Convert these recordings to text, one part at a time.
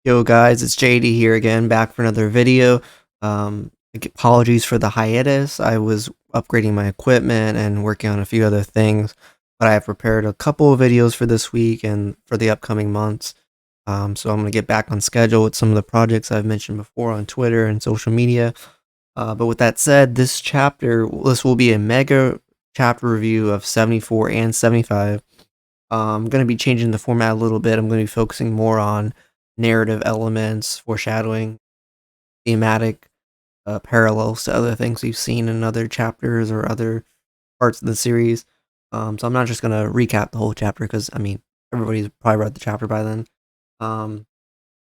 Yo guys, it's JD here again, back for another video. Apologies for the hiatus. I was upgrading my equipment and working on a few other things, but I have prepared a couple of videos for this week and for the upcoming months. So I'm going to get back on schedule with some of the projects I've mentioned before on Twitter and social media. But with that said, this will be a mega chapter review of 74 and 75. I'm going to be changing the format a little bit. I'm going to be focusing more on narrative elements, foreshadowing, thematic parallels to other things we've seen in other chapters or other parts of the series. So I'm not just going to recap the whole chapter because, I mean, everybody's probably read the chapter by then. I'm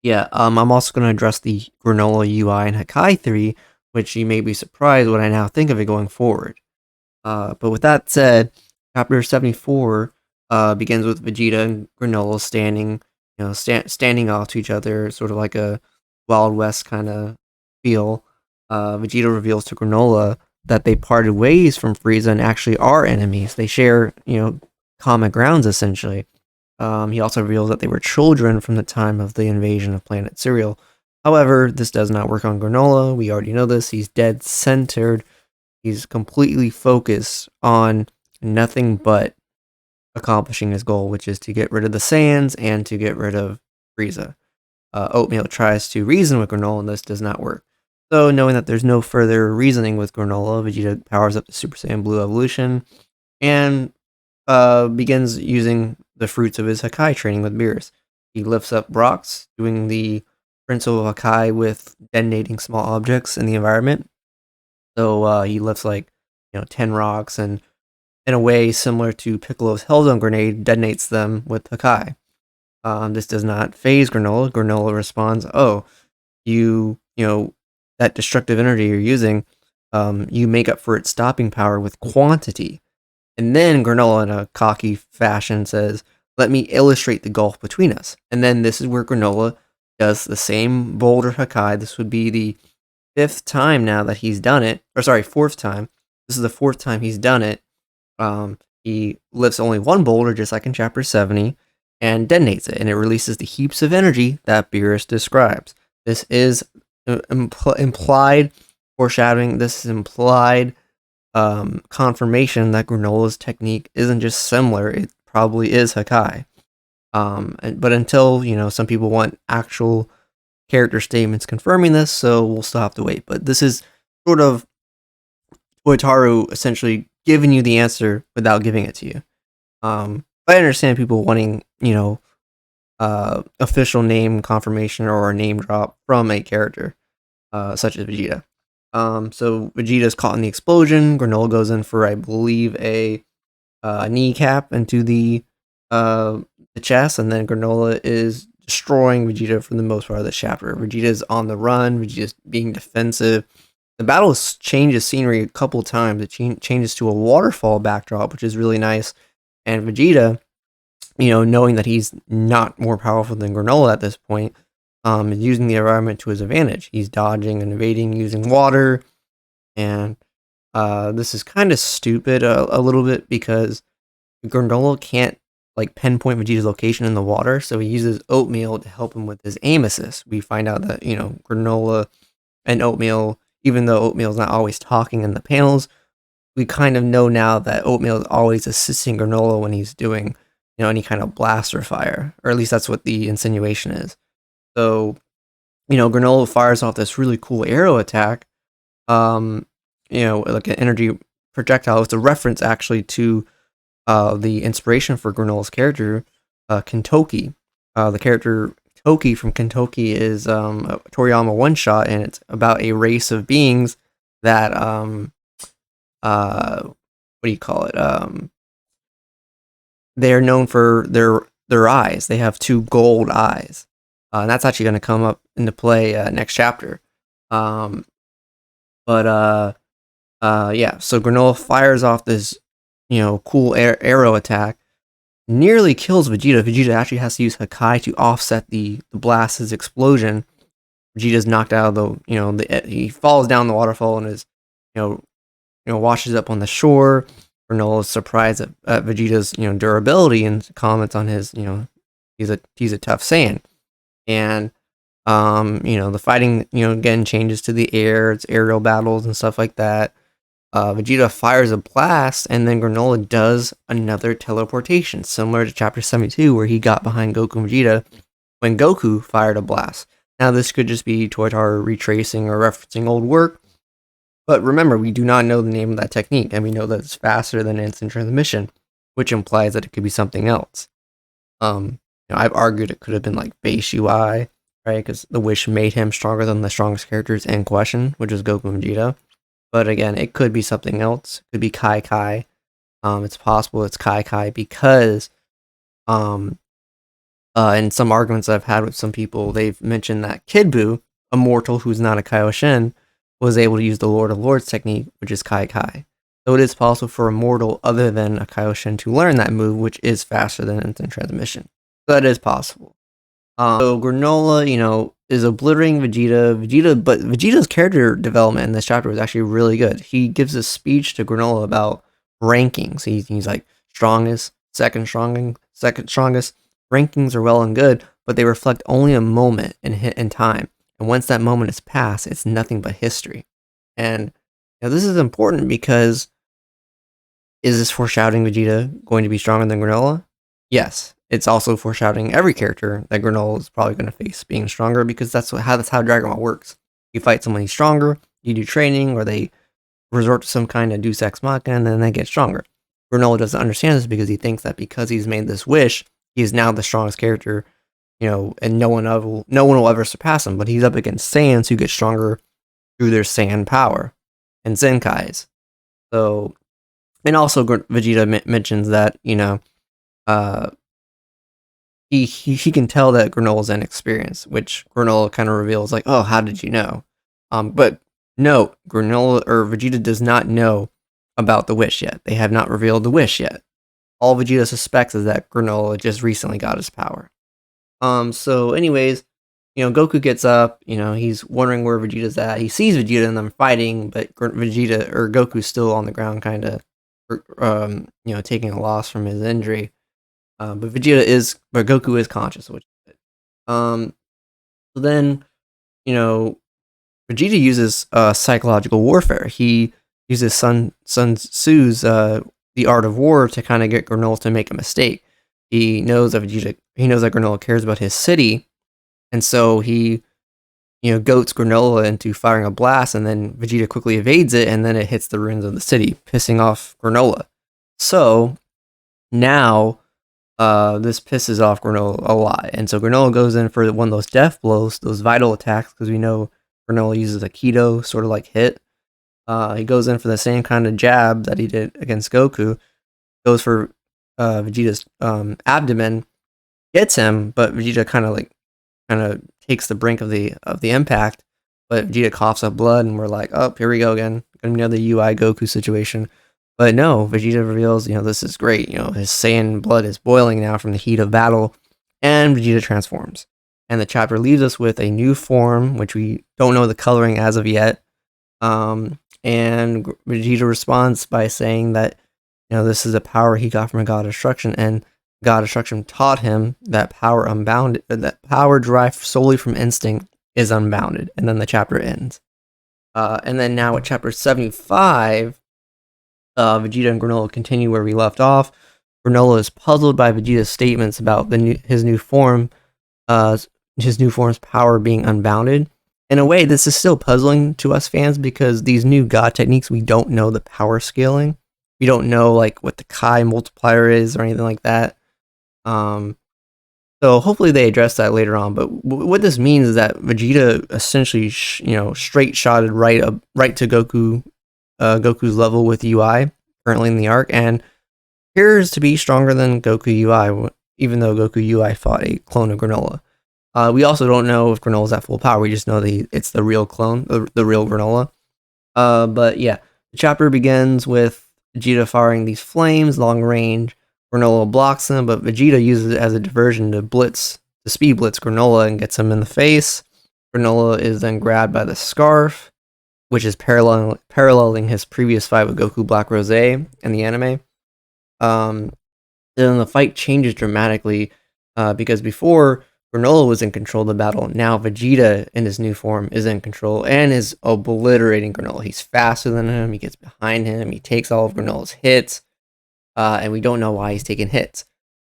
also going to address the Granolah UI and Hakai theory, which you may be surprised when I now think of it going forward. But with that said, chapter 74 begins with Vegeta and Granolah standing off to each other, sort of like a Wild West kind of feel. Vegeta reveals to Granolah that they parted ways from Frieza and actually are enemies. They share, common grounds essentially. He also reveals that they were children from the time of the invasion of planet Cereal. However, this does not work on Granolah. We already know this. He's dead centered. He's completely focused on nothing but accomplishing his goal, which is to get rid of the Saiyans and to get rid of Frieza. Oatmeal tries to reason with Granolah, and this does not work. So, knowing that there's no further reasoning with Granolah, Vegeta powers up the Super Saiyan Blue evolution and begins using the fruits of his Hakai training with Beerus. He lifts up rocks, doing the principle of Hakai with detonating small objects in the environment. So he lifts 10 rocks, and in a way similar to Piccolo's Hellzone grenade, detonates them with Hakai. This does not phase Granolah. Granolah responds, "Oh, that destructive energy you're using, you make up for its stopping power with quantity." And then Granolah, in a cocky fashion, says, "Let me illustrate the gulf between us." And then this is where Granolah does the same boulder Hakai. This would be the fifth time now that he's done it. Or sorry, fourth time. This is the fourth time he's done it. He lifts only one boulder, just like in Chapter 70, and detonates it, and it releases the heaps of energy that Beerus describes. This is implied foreshadowing. This is implied confirmation that Granolah's technique isn't just similar, it probably is Hakai. But until, some people want actual character statements confirming this, so we'll still have to wait. But this is sort of Toyotarou essentially giving you the answer without giving it to you. I understand people wanting, official name confirmation or a name drop from a character, such as Vegeta. So Vegeta's caught in the explosion. Granolah goes in for, I believe, a kneecap into the chest, and then Granolah is destroying Vegeta for the most part of the chapter. Vegeta's on the run. Vegeta's being defensive. The battle changes scenery a couple times. It changes to a waterfall backdrop, which is really nice. And Vegeta, knowing that he's not more powerful than Granolah at this point, is using the environment to his advantage. He's dodging and evading using water. And this is kind of stupid a little bit because Granolah can't pinpoint Vegeta's location in the water, so he uses Oatmeal to help him with his aim assist. We find out that, Granolah and Oatmeal, even though Oatmeal's not always talking in the panels, we kind of know now that Oatmeal is always assisting Granolah when he's doing, any kind of blaster fire, or at least that's what the insinuation is. So, Granolah fires off this really cool arrow attack, like an energy projectile. It's a reference actually to the inspiration for Granolah's character, Kentoki. The character Toki from Kentoki is a Toriyama one-shot, and it's about a race of beings that, what do you call it? They are known for their eyes. They have two gold eyes. And that's actually going to come up into play next chapter. Yeah, so Granolah fires off this, cool arrow attack, nearly kills Vegeta. Vegeta actually has to use Hakai to offset the blast's explosion. Vegeta's knocked out of he falls down the waterfall and is, washes up on the shore. Granolah is surprised at Vegeta's, durability and comments on his, he's a tough Saiyan. And The fighting, again changes to the air. It's aerial battles and stuff like that. Vegeta fires a blast, and then Granolah does another teleportation, similar to Chapter 72, where he got behind Goku and Vegeta when Goku fired a blast. Now, this could just be Toyotaro retracing or referencing old work, but remember, we do not know the name of that technique, and we know that it's faster than instant transmission, which implies that it could be something else. I've argued it could have been like base UI, right? Because the wish made him stronger than the strongest characters in question, which is Goku and Vegeta. But again, it could be something else. It could be Kai Kai. It's possible it's Kai Kai because in some arguments I've had with some people, they've mentioned that Kid Buu, a mortal who's not a Kaioshin, was able to use the Lord of Lords technique, which is Kai Kai. So it is possible for a mortal other than a Kaioshin to learn that move, which is faster than instant transmission. So that is possible. So Granolah, is obliterating Vegeta, but Vegeta's character development in this chapter was actually really good. He gives a speech to Granolah about rankings. He's like strongest, second strongest. Rankings are well and good, but they reflect only a moment in time. And once that moment is past, it's nothing but history. And this is important because is this foreshadowing Vegeta going to be stronger than Granolah? Yes. It's also foreshadowing every character that Granolah is probably going to face being stronger, because that's how Dragon Ball works. You fight someone who's stronger, you do training, or they resort to some kind of Deus Ex Machina, and then they get stronger. Granolah doesn't understand this because he thinks that because he's made this wish, he is now the strongest character, and no one will ever surpass him. But he's up against Saiyans who get stronger through their Saiyan power and Zenkais. So, and also Vegeta mentions that he can tell that Granolah's inexperienced, which Granolah kind of reveals like, oh, how did you know? But no, Granolah or Vegeta does not know about the wish yet. They have not revealed the wish yet. All Vegeta suspects is that Granolah just recently got his power. So anyways, Goku gets up, he's wondering where Vegeta's at. He sees Vegeta and them fighting, but Goku's still on the ground, kind of, taking a loss from his injury. But Goku is conscious, which is good. So then, Vegeta uses psychological warfare. He uses Sun Tzu's The Art of War to kind of get Granolah to make a mistake. He knows that Granolah cares about his city, and so he, goats Granolah into firing a blast, and then Vegeta quickly evades it, and then it hits the ruins of the city, pissing off Granolah. So now, this pisses off Granolah a lot, and so Granolah goes in for one of those death blows, those vital attacks, because we know Granolah uses a keto sort of like hit. He goes in for the same kind of jab that he did against Goku. Goes for Vegeta's abdomen, hits him, but Vegeta kind of takes the brink of the impact. But Vegeta coughs up blood, and we're like, oh, here we go again. Gonna be another UI Goku situation. But no, Vegeta reveals, this is great. His Saiyan blood is boiling now from the heat of battle, and Vegeta transforms. And the chapter leaves us with a new form, which we don't know the coloring as of yet. And Vegeta responds by saying that, this is a power he got from a god of destruction, and god of destruction taught him that power derived solely from instinct is unbounded. And then the chapter ends. And then now at chapter 75, Vegeta and Granolah continue where we left off. Granolah is puzzled by Vegeta's statements about his new form's power being unbounded. In a way, this is still puzzling to us fans because these new god techniques, we don't know the power scaling. We don't know like what the Kai multiplier is or anything like that. So hopefully they address that later on. But what this means is that Vegeta essentially, straight shotted right to Goku's level with UI currently in the arc, and appears to be stronger than Goku UI, even though Goku UI fought a clone of Granolah. We also don't know if Granola's at full power. We just know that it's the real clone, the real Granolah. But yeah, the chapter begins with Vegeta firing these flames long range. Granolah blocks them, but Vegeta uses it as a diversion to speed blitz Granolah and gets him in the face. Granolah is then grabbed by the scarf, which is paralleling his previous fight with Goku Black Rose in the anime. Then the fight changes dramatically because before Granolah was in control of the battle. Now Vegeta in his new form is in control and is obliterating Granolah. He's faster than him. He gets behind him. He takes all of Granolah's hits, and we don't know why he's taking hits.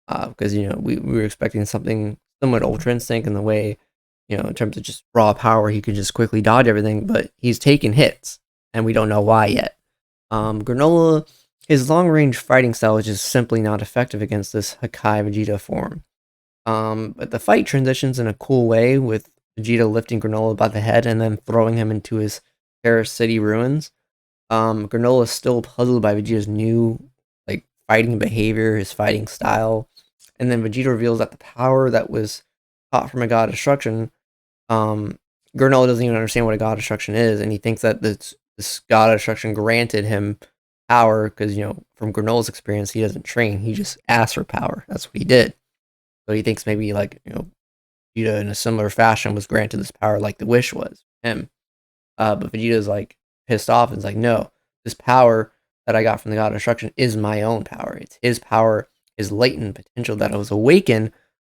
Because we were expecting something similar to Ultra Instinct in the way, in terms of just raw power, he could just quickly dodge everything. But he's taking hits, and we don't know why yet. Granolah, his long range fighting style is just simply not effective against this Hakai Vegeta form. But the fight transitions in a cool way with Vegeta lifting Granolah by the head and then throwing him into his Terra City ruins. Granolah is still puzzled by Vegeta's new fighting behavior, his fighting style, and then Vegeta reveals that the power that was taught from a God of Destruction, Granolah doesn't even understand what a God of Destruction is, and he thinks that this God of Destruction granted him power because from Granolah's experience, he doesn't train; he just asks for power. That's what he did. So he thinks maybe Vegeta in a similar fashion was granted this power like the Wish was him. But Vegeta's pissed off and is like, no, this power that I got from the God of Destruction is my own power. It's his power, his latent potential that was awakened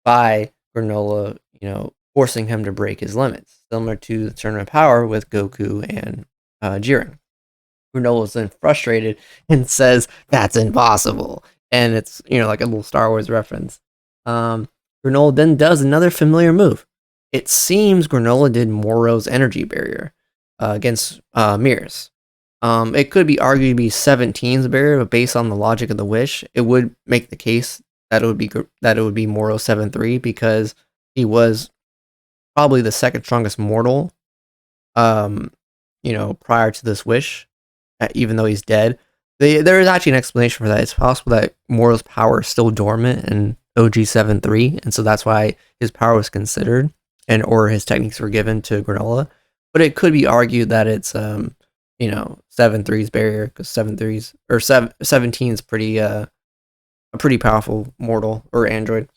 by Granolah, forcing him to break his limits, similar to the Tournament of Power with Goku and Jiren. Granolah is then frustrated and says, that's impossible. And it's, like a little Star Wars reference. Granolah then does another familiar move. It seems Granolah did Moro's energy barrier against Mirrors. It could be argued to be 17's barrier, but based on the logic of the Wish, it would make the case that it would be Moro 7-3 because he was probably the second strongest mortal, prior to this Wish, even though he's dead. There is actually an explanation for that. It's possible that Moro's power is still dormant in OG 7-3, and so that's why his power was considered, or his techniques were given to Granolah. But it could be argued that it's 7-3's barrier because 17 is pretty a pretty powerful mortal or android.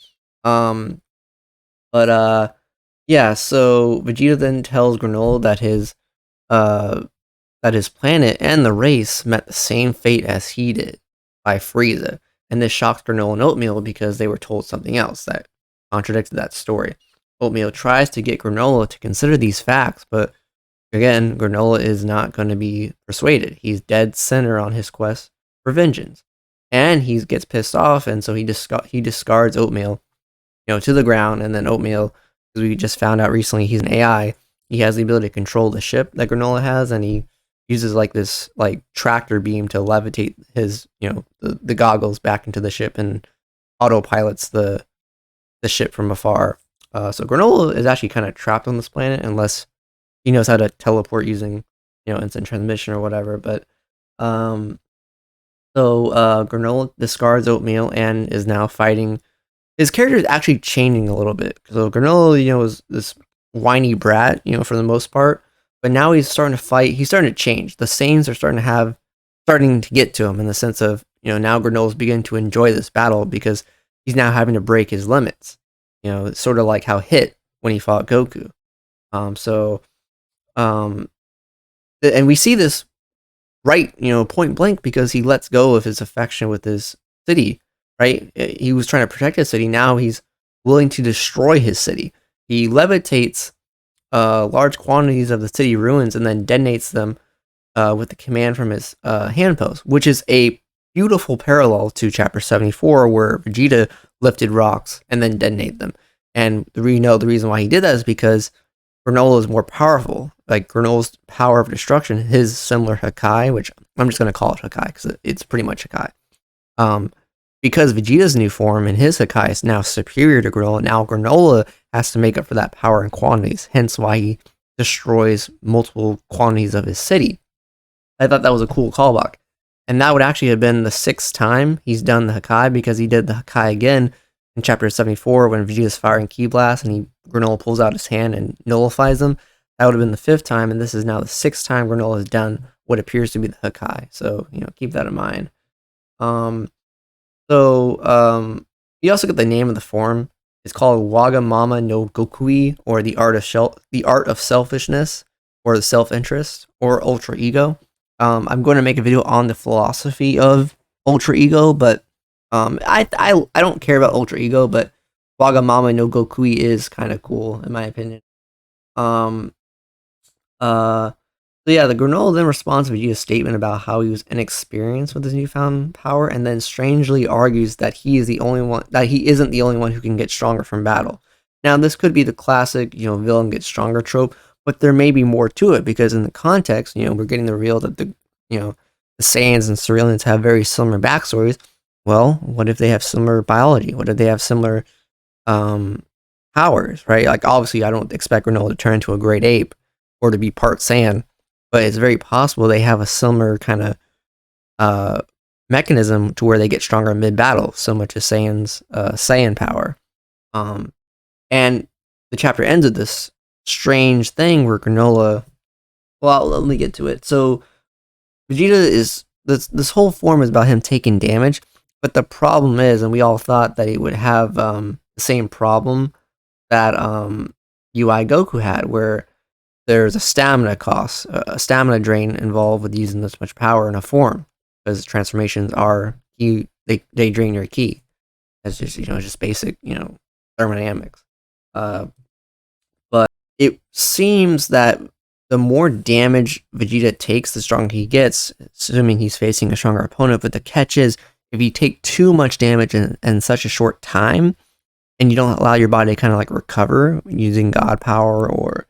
Yeah. So Vegeta then tells Granolah that his planet and the race met the same fate as he did by Frieza, and this shocks Granolah and Oatmeal because they were told something else that contradicted that story. Oatmeal tries to get Granolah to consider these facts, but again, Granolah is not going to be persuaded. He's dead center on his quest for vengeance, and he gets pissed off, and so he discards Oatmeal, to the ground. And then Oatmeal, as we just found out recently, he's an AI. He has the ability to control the ship that Granolah has, and he uses this tractor beam to levitate his the goggles back into the ship and autopilots the ship from afar. So Granolah is actually kind of trapped on this planet unless he knows how to teleport using instant transmission or whatever. But Granolah discards Oatmeal and is now fighting. His character is actually changing a little bit. So Granolah, was this whiny brat, for the most part. But now he's starting to fight. He's starting to change. The Saiyans are starting to get to him in the sense of, now Granolah's beginning to enjoy this battle because he's now having to break his limits. It's sort of like how Hit when he fought Goku. And we see this right, point blank because he lets go of his affection with his city, right? He was trying to protect his city. Now he's willing to destroy his city. He levitates large quantities of the city ruins and then detonates them with the command from his hand post, which is a beautiful parallel to Chapter 74, where Vegeta lifted rocks and then detonated them. And we know the reason why he did that is because Granolah is more powerful. Like Granolah's power of destruction, his similar Hakai, which I'm just going to call it Hakai because it's pretty much Hakai. Because Vegeta's new form and his Hakai is now superior to Granolah, now Granolah has to make up for that power in quantities, hence why he destroys multiple quantities of his city. I thought that was a cool callback. And that would actually have been the 6th time he's done the Hakai, because he did the Hakai again in Chapter 74 when Vegeta's firing Ki Blast and Granolah pulls out his hand and nullifies them. That would have been the 5th time, and this is now the 6th time Granolah has done what appears to be the Hakai. So, keep that in mind. You also get the name of the form. It's called Wagamama no Gokui, or the art of selfishness, or the self-interest, or ultra ego. I'm going to make a video on the philosophy of ultra ego, but I don't care about ultra ego. But Wagamama no Gokui is kind of cool in my opinion. Um, so yeah, the Granolah then responds to Vegeta's statement about how he was inexperienced with his newfound power, and then strangely argues that he is the only one that he isn't the only one who can get stronger from battle. Now, this could be the classic, villain gets stronger trope, but there may be more to it because in the context, we're getting the reveal that the Saiyans and Cerealians have very similar backstories. Well, what if they have similar biology? What if they have similar um, powers? Right? Like obviously, I don't expect Granolah to turn into a great ape or to be part Saiyan, but it's very possible they have a similar kind of uh, mechanism to where they get stronger mid battle, similar to Saiyan's Saiyan power. Um, and the chapter ends with this strange thing where Granolah. Well, let me get to it. So Vegeta is this whole form is about him taking damage, but the problem is, and we all thought that he would have the same problem that UI Goku had, where there's a stamina cost, a stamina drain involved with using this much power in a form, because transformations are they drain your ki. That's just basic thermodynamics. But it seems that the more damage Vegeta takes, the stronger he gets, assuming he's facing a stronger opponent. But the catch is, if you take too much damage in such a short time, and you don't allow your body to kind of like recover using God power or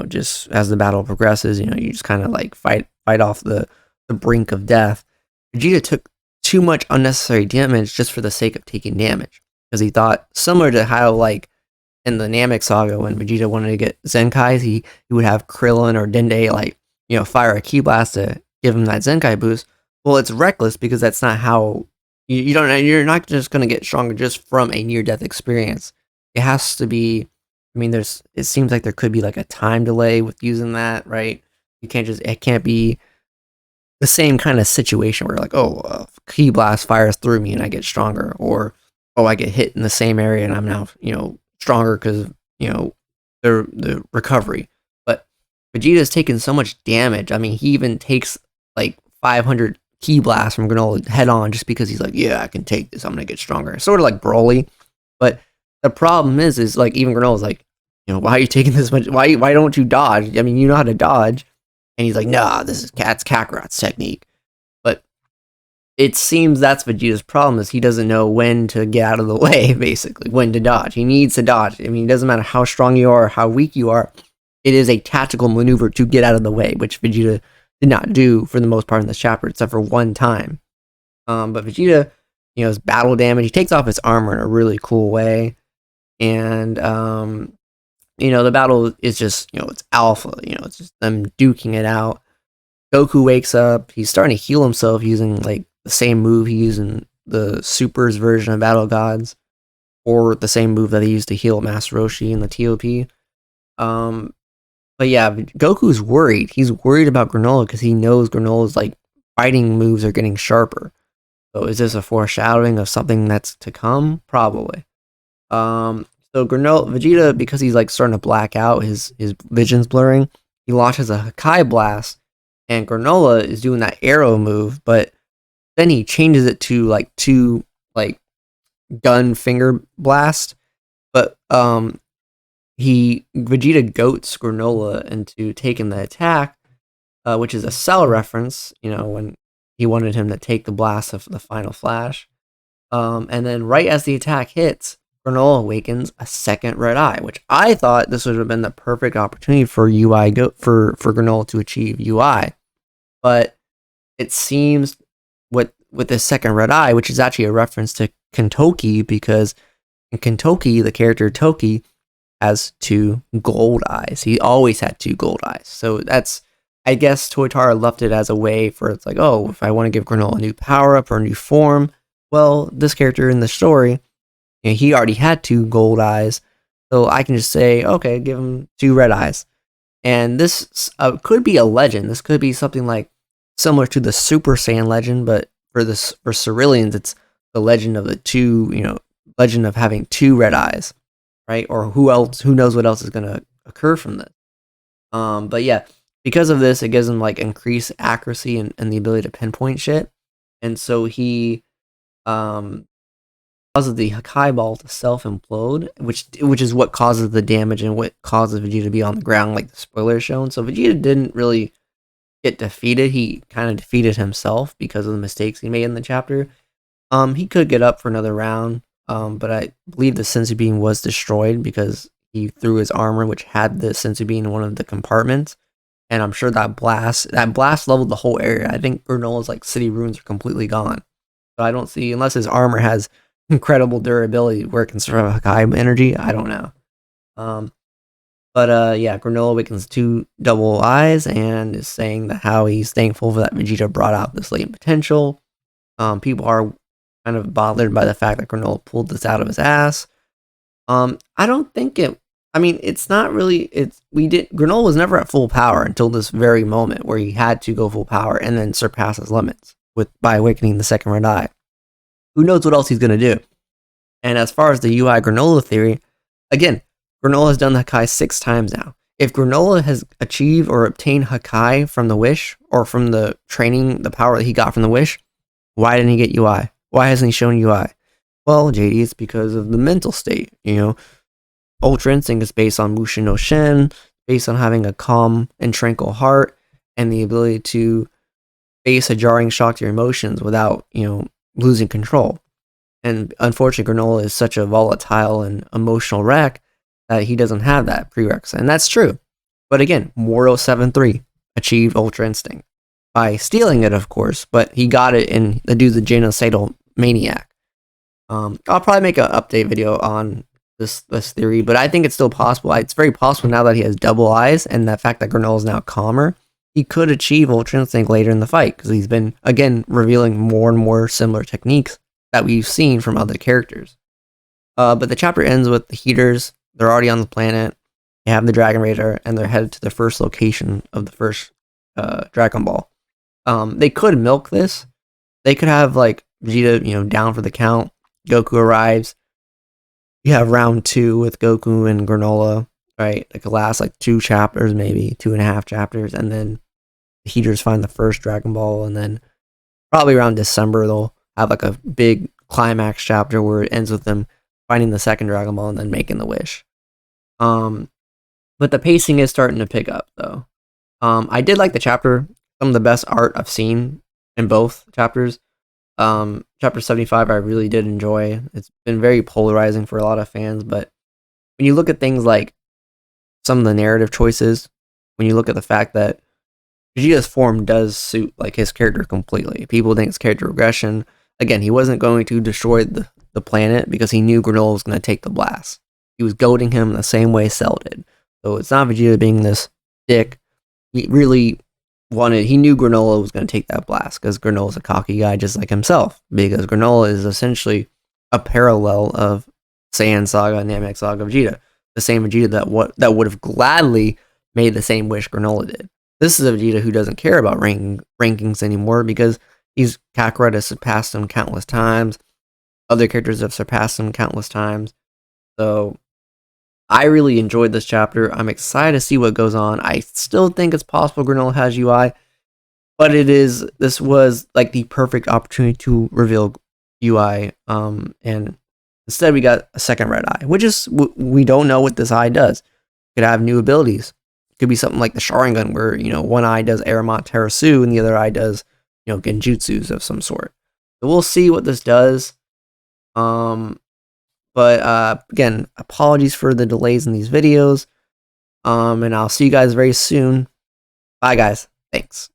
just as the battle progresses, you just kind of like fight off the brink of death. Vegeta took too much unnecessary damage just for the sake of taking damage, because he thought, similar to how like in the Namek saga when Vegeta wanted to get Zenkais, he would have Krillin or Dende like fire a ki blast to give him that Zenkai boost. Well, it's reckless because that's not how you're not just going to get stronger just from a near death experience. It has to be. I mean, it seems like there could be like a time delay with using that, right? It can't be the same kind of situation where like, oh, ki blast fires through me and I get stronger, or oh, I get hit in the same area and I'm now, stronger because, the recovery. But Vegeta's taken so much damage. I mean, he even takes like 500 ki blasts from Granolah head on just because he's like, yeah, I can take this. I'm going to get stronger. Sort of like Broly. But the problem is like even Granola's like, why are you taking this much? Why don't you dodge? I mean, you know how to dodge. And he's like, nah, this is Kakarot's technique. But it seems that's Vegeta's problem, is he doesn't know when to get out of the way, basically, when to dodge. He needs to dodge. I mean, it doesn't matter how strong you are or how weak you are. It is a tactical maneuver to get out of the way, which Vegeta did not do for the most part in this chapter, except for one time. But Vegeta, his battle damage, he takes off his armor in a really cool way. And, the battle is just, it's alpha, it's just them duking it out. Goku wakes up, he's starting to heal himself using, like, the same move he used in the Super's version of Battle Gods, or the same move that he used to heal Master Roshi in the TOP. But yeah, Goku's worried. He's worried about Granolah because he knows Granola's, like, fighting moves are getting sharper. So is this a foreshadowing of something that's to come? Probably. So Vegeta, because he's like starting to black out, his vision's blurring, he launches a Hakai blast, and Granolah is doing that arrow move, but then he changes it to like two like gun finger blast. But Vegeta goats Granolah into taking the attack, which is a Cell reference, when he wanted him to take the blast of the final flash. And then right as the attack hits, Granolah awakens a second red eye, which I thought this would have been the perfect opportunity for for Granolah to achieve UI. But it seems with this second red eye, which is actually a reference to Kentoki, because in Kentoki, the character Toki has two gold eyes. He always had two gold eyes. So that's, I guess Toyotaro left it as a way for, it's like, oh, if I want to give Granolah a new power up or a new form, well, this character in the story, he already had two gold eyes, so I can just say, okay, give him two red eyes. And this could be a legend. This could be something like similar to the Super Saiyan legend, but for Cerealians, it's the legend of the two, legend of having two red eyes, right? Or who knows what else is going to occur from this. But yeah, because of this, it gives him like increased accuracy and the ability to pinpoint shit. And so he causes the Hakai ball to self-implode, which is what causes the damage and what causes Vegeta to be on the ground, like the spoiler is shown. So Vegeta didn't really get defeated. He kind of defeated himself because of the mistakes he made in the chapter. He could get up for another round, but I believe the senzu bean was destroyed because he threw his armor, which had the senzu bean in one of the compartments. And I'm sure that blast leveled the whole area. I think Granola's like city ruins are completely gone. So I don't see, unless his armor has incredible durability where it can survive high energy. I don't know. Yeah, Granolah awakens 2 double eyes and is saying that how he's thankful that Vegeta brought out this latent potential. People are kind of bothered by the fact that Granolah pulled this out of his ass. I don't think it. I mean, it's not really. Granolah was never at full power until this very moment where he had to go full power and then surpass his limits by awakening the second red eye. Who knows what else he's gonna do? And as far as the UI Granolah theory, again, Granolah has done the Hakai 6 times now. If Granolah has achieved or obtained Hakai from the Wish, or from the training, the power that he got from the Wish, why didn't he get UI? Why hasn't he shown UI? Well, JD, it's because of the mental state, Ultra Instinct is based on Mushin no Shen, based on having a calm and tranquil heart, and the ability to face a jarring shock to your emotions without, losing control. And unfortunately, Granolah is such a volatile and emotional wreck that he doesn't have that prerequisite. And that's true. But again, Moro 7-3 achieved Ultra Instinct by stealing it, of course, but he got it in the dude's a genocidal maniac. I'll probably make an update video on this theory, but I think it's still possible. It's very possible now that he has double eyes and the fact that Granolah is now calmer, he could achieve Ultra Instinct later in the fight because he's been, again, revealing more and more similar techniques that we've seen from other characters. But the chapter ends with the Heaters. They're already on the planet. They have the Dragon Raider, and they're headed to the first location of the first Dragon Ball. They could milk this. They could have like Vegeta, down for the count. Goku arrives. You have round 2 with Goku and Granolah, right? It could last like 2 chapters, maybe 2.5 chapters, and then the Heaters find the first Dragon Ball, and then probably around December they'll have like a big climax chapter where it ends with them finding the second Dragon Ball and then making the wish. But the pacing is starting to pick up though. I did like the chapter. Some of the best art I've seen in both chapters. Chapter 75 I really did enjoy. It's been very polarizing for a lot of fans, but when you look at things like some of the narrative choices, when you look at the fact that Vegeta's form does suit like his character completely. People think it's character regression. Again, he wasn't going to destroy the planet because he knew Granolah was going to take the blast. He was goading him the same way Cell did. So it's not Vegeta being this dick. He really he knew Granolah was going to take that blast because Granola's a cocky guy just like himself. Because Granolah is essentially a parallel of Saiyan Saga and Namek Saga Vegeta. The same Vegeta that would have gladly made the same wish Granolah did. This is a Vegeta who doesn't care about rankings anymore because Kakarot has surpassed him countless times. Other characters have surpassed him countless times. So I really enjoyed this chapter. I'm excited to see what goes on. I still think it's possible Granolah has UI, but this was like the perfect opportunity to reveal UI. And instead we got a second red eye, which is, we don't know what this eye does. It could have new abilities. It could be something like the Sharingan where, one eye does Aramont Terasu and the other eye does, genjutsus of some sort. So we'll see what this does. But again, apologies for the delays in these videos. And I'll see you guys very soon. Bye, guys. Thanks.